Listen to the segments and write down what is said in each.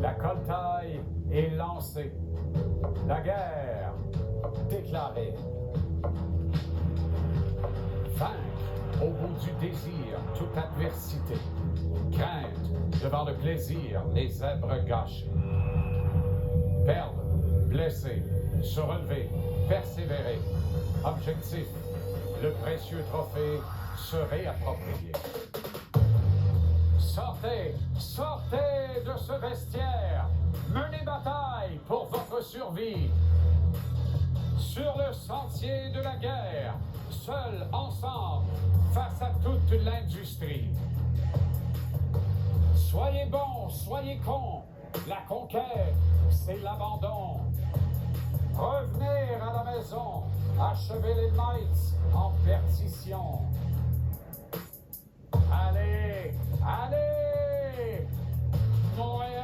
La coltaille est lancée. La guerre déclarée. Vaincre au bout du désir toute adversité. Crainte devant le plaisir les zèbres gâchés. Perdre, blesser, se relever, persévérer. Objectif, le précieux trophée se réapproprier. Sortez, sortez de ce vestiaire. Menez bataille pour votre survie. Sur le sentier de la guerre, seuls ensemble, face à toute l'industrie. Soyez bons, soyez cons. La conquête, c'est l'abandon. Revenir à la maison, achever les Knights en perdition. Allez, allez, Montréal!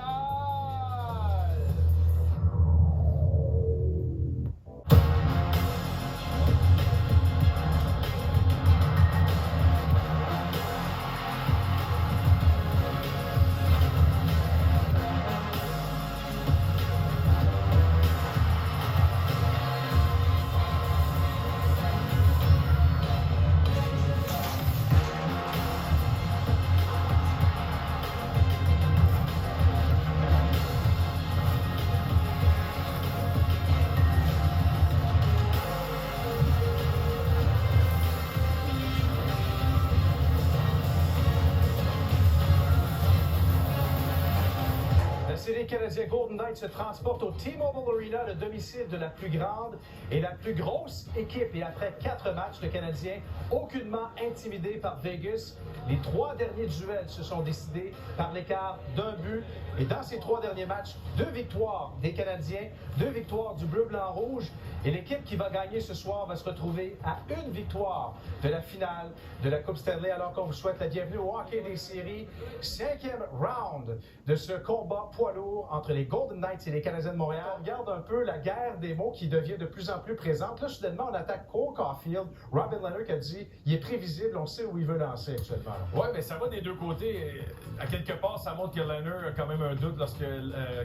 Les Canadiens Golden Knights se transportent au T-Mobile Arena, le domicile de la plus grande et la plus grosse équipe. Et après 4 matchs, le Canadien aucunement intimidé par Vegas. Les 3 derniers duels se sont décidés par l'écart d'un but. Et dans ces 3 derniers matchs, 2 victoires des Canadiens, 2 victoires du bleu, blanc, rouge. Et l'équipe qui va gagner ce soir va se retrouver à 1 victoire de la finale de la Coupe Stanley. Alors qu'on vous souhaite la bienvenue au hockey des séries. 5e round de ce combat poids lourd entre les Golden Knights et les Canadiens de Montréal. On regarde un peu la guerre des mots qui devient de plus en plus présente. Là, soudainement, on attaque Cole Caulfield. Robin Lehner qui a dit il est prévisible, on sait où il veut lancer actuellement. Oui, mais ça va des deux côtés. À quelque part, ça montre que Lehner a quand même un doute lorsque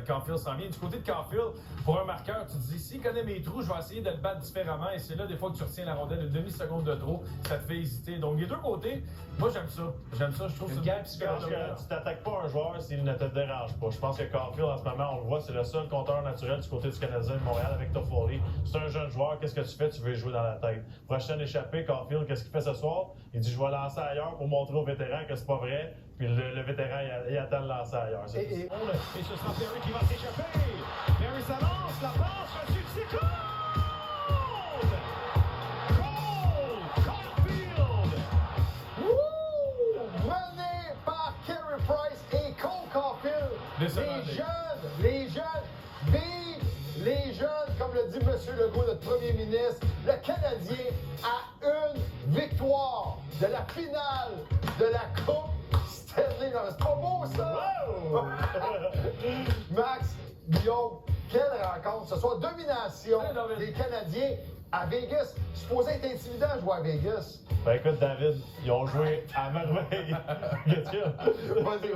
Caulfield s'en vient. Du côté de Caulfield, pour un marqueur, tu te dis s'il connaît mes trous, je vais essayer de le battre différemment. Et c'est là, des fois, que tu retiens la rondelle une demi-seconde de trop, ça te fait hésiter. Donc, des deux côtés, moi, j'aime ça. J'aime ça. Je trouve Une ça guerre bien psychologique. Tu t'attaques pas un joueur s'il ne te dérange pas. Je pense que Caulfield, en ce moment, on le voit, c'est le seul compteur naturel du côté du Canadien de Montréal avec Toffoli. C'est un jeune joueur, qu'est-ce que tu fais? Tu veux jouer dans la tête. Prochaine échappée, Caulfield, qu'est-ce qu'il fait ce soir? Il dit, je vais lancer ailleurs pour montrer aux vétérans que c'est pas vrai. Puis le vétéran, il attend de lancer ailleurs. Et ce sera Perry qui va s'échapper. Perry s'avance, la passe, reçue, c'est Cole! Cole Caulfield! Mené par Carey Price et Cole Caulfield. Les jeunes, vive les jeunes, comme le dit M. Legault, notre premier ministre. Le Canadien a 1 victoire de la finale de la Coupe Stanley. Non, c'est pas beau, ça! Wow! Max, Guillaume, quelle rencontre! Ce soir, domination des Canadiens à Vegas. C'est supposé être intimidant de jouer à Vegas. Ben écoute, David, ils ont joué à merveille. Qu'est-ce qu'il y a? Vas-y,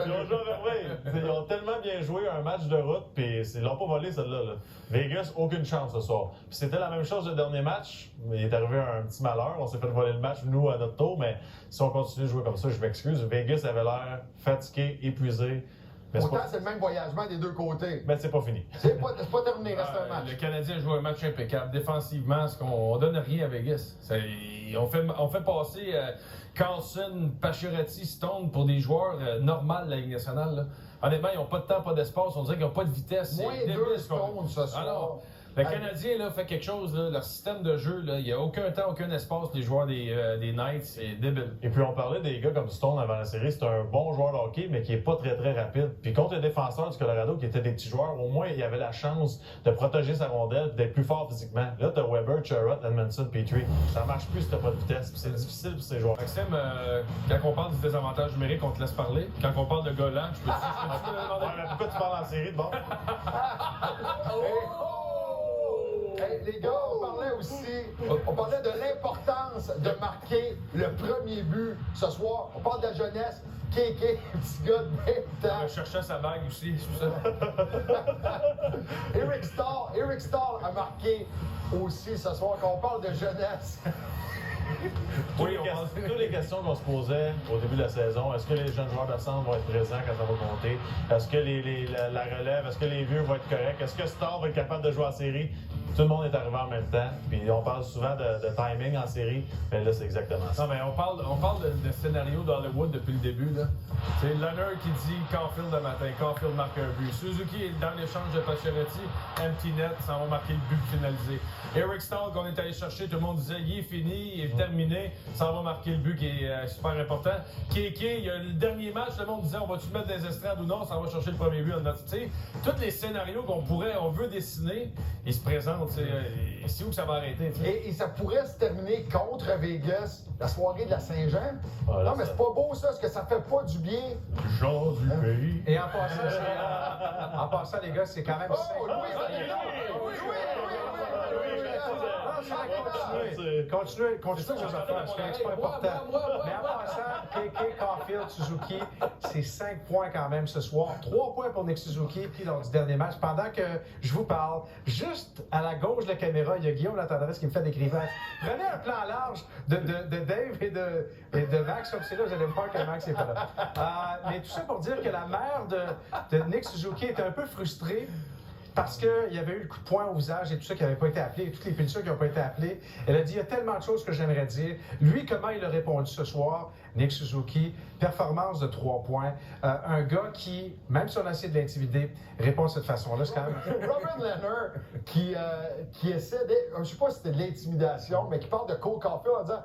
Ils ont joué à merveille. Ils ont tellement bien joué un match de route, puis ils l'ont pas volé, celle-là. Là. Vegas, aucune chance ce soir. Puis c'était la même chose le dernier match. Il est arrivé un petit malheur. On s'est fait voler le match, nous, à notre tour. Mais si on continue de jouer comme ça, je m'excuse. Vegas avait l'air fatigué, épuisé. Mais Pourtant, c'est le même voyagement des deux côtés. Mais c'est pas fini. C'est pas terminé, il reste un match. Le Canadien joue un match impeccable. Défensivement, on donne rien à Vegas. On fait passer Carlson, Pacioretty, Stone pour des joueurs normaux de la Ligue nationale. Là. Honnêtement, ils n'ont pas de temps, pas d'espace. On dirait qu'ils n'ont pas de vitesse. Moins 2 secondes ce soir. Alors, le Canadien là, fait quelque chose. Là, leur système de jeu, là, il n'y a aucun temps, aucun espace. Les joueurs des Knights, c'est débile. Et puis on parlait des gars comme Stone avant la série, c'est un bon joueur de hockey, mais qui est pas très très rapide. Puis contre les défenseurs du Colorado, qui étaient des petits joueurs, au moins il avait la chance de protéger sa rondelle et d'être plus fort physiquement. Là, t'as Weber, Chariot, Edmondson, Petrie. Ça marche plus si t'as pas de vitesse. Puis c'est difficile pour ces joueurs. Maxime, quand on parle du désavantage numérique, on te laisse parler. Quand on parle de Golan, je peux te demander. Ouais, mais pourquoi tu parles en série de bon? Hey, les gars, on parlait de l'importance de marquer le premier but ce soir. On parle de la jeunesse. Kéké, petit gars de même temps. Il cherchait sa bague aussi, c'est ça. Eric Stahl a marqué aussi ce soir. Quand on parle de jeunesse. Toutes les questions qu'on se posait au début de la saison, est-ce que les jeunes joueurs de centre vont être présents quand ça va compter? Est-ce que la relève, est-ce que les vieux vont être corrects? Est-ce que Stahl va être capable de jouer en série? Tout le monde est arrivé en même temps. Puis on parle souvent de timing en série, mais là, c'est exactement ça. Non, mais on parle de scénario d'Hollywood depuis le début. Là. C'est Leonard qui dit Caulfield le matin, Caulfield marque un but. Suzuki est dans l'échange de Pacioretty, empty net, ça va marquer le but finalisé. Eric Stahl qu'on est allé chercher, tout le monde disait il est fini, il est terminé, ça va marquer le but qui est super important. Kéké, il y a le dernier match, le monde disait on va-tu mettre des estrades ou non, ça va chercher le premier but. Tous les scénarios on veut dessiner, ils se présentent. C'est où que ça va arrêter? Et ça pourrait se terminer contre Vegas, la soirée de la Saint-Jean. Voilà, non, mais c'est pas beau ça, est-ce que ça fait pas du bien? Jean du pays. Et en passant, les gars, c'est quand même... Continuez vos affaires, c'est pas important. Mais en passant, KK, Caulfield, Suzuki, c'est 5 points quand même ce soir. 3 points pour Nick Suzuki lors du dernier match. Pendant que je vous parle, juste à la gauche de la caméra, il y a Guillaume Latendresse qui me fait des grimaces. Prenez un plan large de Dave et de Max, comme c'est là, vous allez voir que Max n'est pas là. Mais tout ça pour dire que la mère de Nick Suzuki était un peu frustrée. Parce qu'il y avait eu le coup de poing au visage et tout ça qui n'avait pas été appelé, toutes les punitions qui n'ont pas été appelées. Elle a dit il y a tellement de choses que j'aimerais dire. Lui, comment il a répondu ce soir? Nick Suzuki, performance de 3 points. Un gars qui, même si on a essayé de l'intimider, répond de cette façon-là. C'est quand même... Robin Lehner qui essaie de. Je ne sais pas si c'était de l'intimidation, mais qui parle de Cole Caulfield en disant.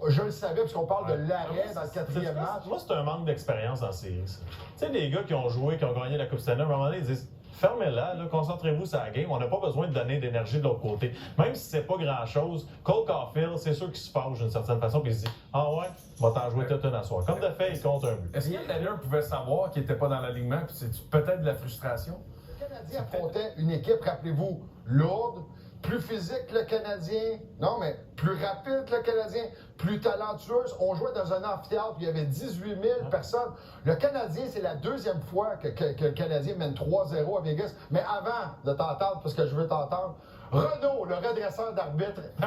Je le savais, parce qu'on parle de l'arrêt dans le 4e match. Moi, c'est un manque d'expérience en série. Tu sais, les gars qui ont joué, qui ont gagné la Coupe Stanley, à un moment donné, ils disent fermez-la, concentrez-vous sur la game. On n'a pas besoin de donner d'énergie de l'autre côté. Même si c'est pas grand-chose, Cole Caulfield, c'est sûr qu'il se fâche d'une certaine façon, puis il se dit ah ouais, va t'en jouer toute une à soir. Comme de fait, il compte un but. Est-ce que Lehner pouvait savoir qu'il n'était pas dans l'alignement, puis c'est peut-être de la frustration? Le Canadien affrontait une équipe, rappelez-vous, lourde. Plus physique que le Canadien, non, mais plus rapide que le Canadien, plus talentueuse. On jouait dans un amphithéâtre où il y avait 18 000 personnes. Le Canadien, c'est la 2e fois que le Canadien mène 3-0 à Vegas. Mais avant de t'entendre, parce que je veux t'entendre, Renaud, le redresseur d'arbitre, est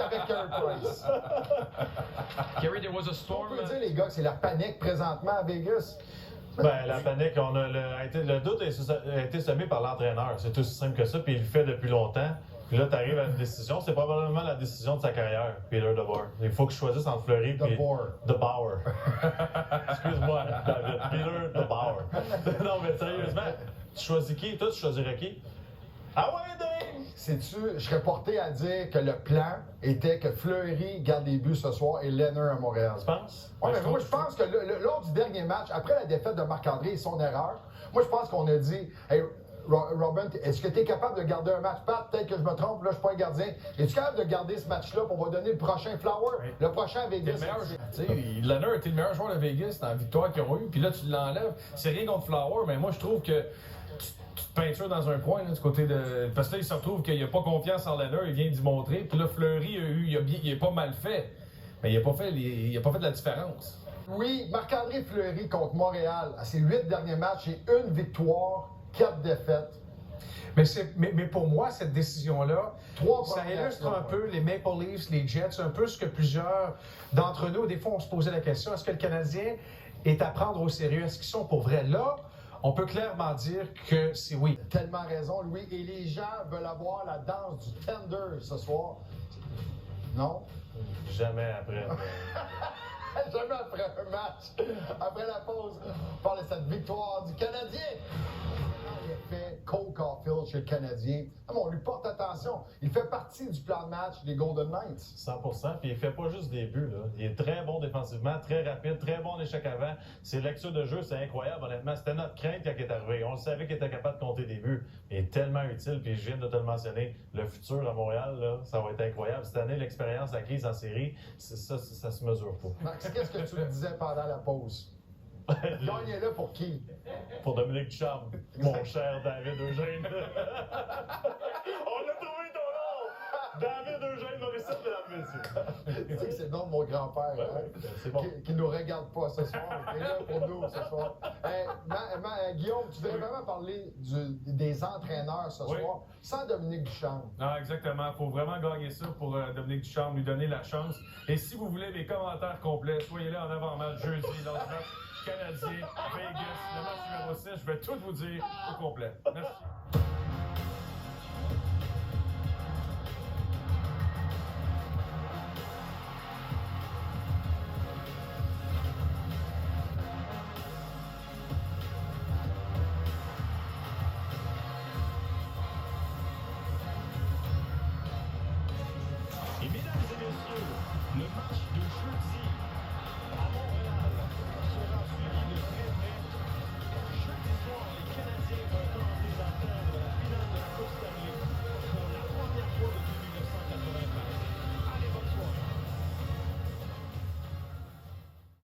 avec Carey Price. Gary, there was a storm. On peut dire, les gars, que c'est la panique présentement à Vegas. Ben, la panique, le doute a été semé par l'entraîneur. C'est aussi simple que ça, puis il le fait depuis longtemps. Puis là, tu arrives à une décision. C'est probablement la décision de sa carrière, Peter DeBoer. Il faut qu'il choisisse entre Fleury et DeBoer. Excuse-moi, David. Peter DeBoer. Non, mais sérieusement, tu choisis qui? Toi, tu choisirais qui? Ah ouais, Dave! Sais-tu, je serais porté à dire que le plan était que Fleury garde les buts ce soir et Lehner à Montréal. Tu penses? Oui, mais moi, je pense que lors du dernier match, après la défaite de Marc-André et son erreur, moi, je pense qu'on a dit hey, Robin, est-ce que tu es capable de garder un match? Pat, peut-être que je me trompe, là, je suis pas un gardien. Es-tu capable de garder ce match-là pour on va donner le prochain Flower, le prochain Vegas? Lehner était le meilleur joueur de Vegas dans la victoire qu'ils ont eue, puis là, tu l'enlèves. C'est rien contre Flower, mais moi, je trouve que tu te peintures dans un coin, là, du côté de. Parce que là, il se retrouve qu'il n'a pas confiance en Lehner, il vient d'y montrer. Puis là, Fleury, il est pas mal fait. Mais il n'a pas fait de la différence. Oui, Marc-André Fleury contre Montréal, à ses 8 derniers matchs, c'est 1 victoire, 4 défaites. Mais pour moi, cette décision-là, ça illustre un peu les Maple Leafs, les Jets, un peu ce que plusieurs d'entre nous, des fois, on se posait la question, est-ce que le Canadien est à prendre au sérieux? Est-ce qu'ils sont pour vrai? Là, on peut clairement dire que c'est oui. Tellement raison, Louis. Et les gens veulent avoir la danse du tender ce soir. Non? Jamais après. Jamais après un match. Après la pause, on parle de cette victoire du Canadien. L'effet Cole Caulfield chez le Canadien. On lui porte attention. Il fait partie du plan de match des Golden Knights. 100%. Puis il fait pas juste des buts. Là. Il est très bon défensivement, très rapide, très bon en échec avant. Ses lectures de jeu, c'est incroyable. Honnêtement, c'était notre crainte quand il est arrivé. On le savait qu'il était capable de compter des buts. Il est tellement utile. Puis je viens de te le mentionner. Le futur à Montréal, là, ça va être incroyable. Cette année, l'expérience acquise en série, ça se mesure pas. Max, qu'est-ce que tu me disais pendant la pause? Gagnez-le pour qui? Pour Dominique Ducharme, mon cher David Eugène. David Eugène Morissette, mesdames, messieurs. Tu sais que c'est le nom de mon grand-père, hein, c'est bon. qui ne nous regarde pas ce soir, qui est là pour nous ce soir. Guillaume, tu devrais vraiment parler des entraîneurs ce soir, sans Dominique Ducharme. Ah, exactement. Il faut vraiment gagner ça pour Dominique Ducharme, lui donner la chance. Et si vous voulez les commentaires complets, soyez là en avant-match jeudi, dans le match canadien, Vegas, le match numéro 6. Je vais tout vous dire au complet. Merci.